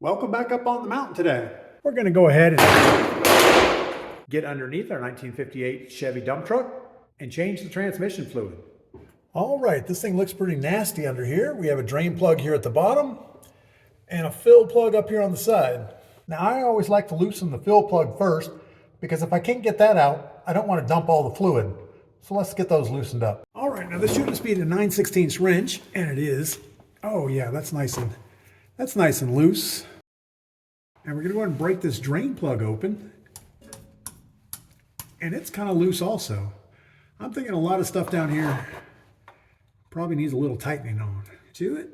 Welcome back up on the mountain today. We're going to go ahead and get underneath our 1958 Chevy dump truck and change the transmission fluid. All right, this thing looks pretty nasty under here. We have a drain plug here at the bottom and a fill plug up here on the side. Now I always like to loosen the fill plug first because if I can't get that out, I don't want to dump all the fluid. So let's get those loosened up. All right, now this should just be a 9/16 wrench, and it is. Oh yeah, that's nice and loose. And we're gonna go ahead and break this drain plug open. And it's kind of loose also. I'm thinking a lot of stuff down here probably needs a little tightening on to it.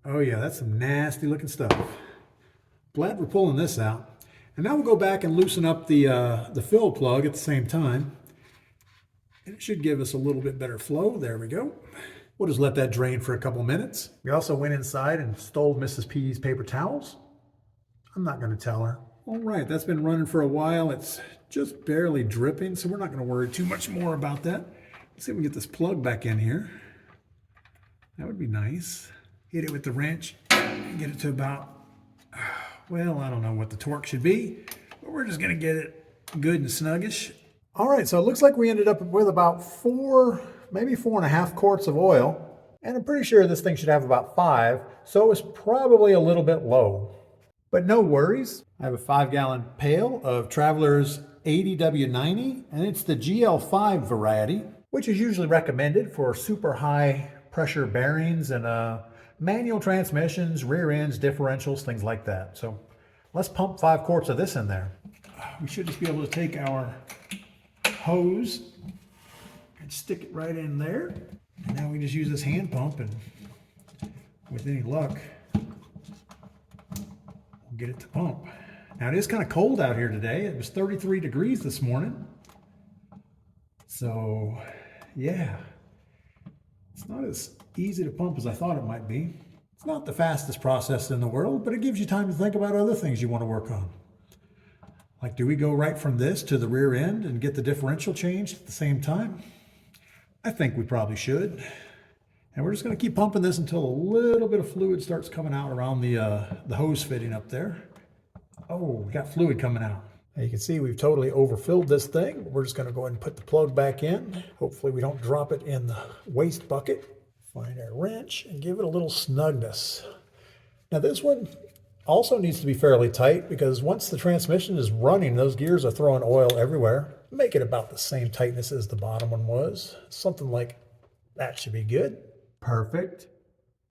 Oh yeah, that's some nasty looking stuff. Glad we're pulling this out. And now we'll go back and loosen up the fill plug at the same time. And it should give us a little bit better flow. There we go. We'll just let that drain for a couple minutes. We also went inside and stole Mrs. P's paper towels. I'm not going to tell her. All right, that's been running for a while. It's just barely dripping, so we're not going to worry too much more about that. Let's see if we can get this plug back in here. That would be nice. Hit it with the wrench and get it to about, well, I don't know what the torque should be, but we're just going to get it good and snuggish. All right, so it looks like we ended up with about maybe 4.5 quarts of oil. And I'm pretty sure this thing should have about 5. So it's probably a little bit low, but no worries. I have a 5-gallon pail of Traveler's 80W90, and it's the GL5 variety, which is usually recommended for super high pressure bearings and manual transmissions, rear ends, differentials, things like that. So let's pump 5 quarts of this in there. We should just be able to take our hose and stick it right in there. And now we just use this hand pump, and with any luck, we'll get it to pump. Now it is kind of cold out here today. It was 33 degrees this morning. So yeah, it's not as easy to pump as I thought it might be. It's not the fastest process in the world, but it gives you time to think about other things you want to work on. Like, do we go right from this to the rear end and get the differential changed at the same time? I think we probably should. And we're just going to keep pumping this until a little bit of fluid starts coming out around the hose fitting up there. Oh, we got fluid coming out. Now you can see we've totally overfilled this thing. We're just going to go ahead and put the plug back in. Hopefully we don't drop it in the waste bucket. Find our wrench and give it a little snugness. Now this one also needs to be fairly tight because once the transmission is running, those gears are throwing oil everywhere. Make it about the same tightness as the bottom one was. Something like that should be good. Perfect.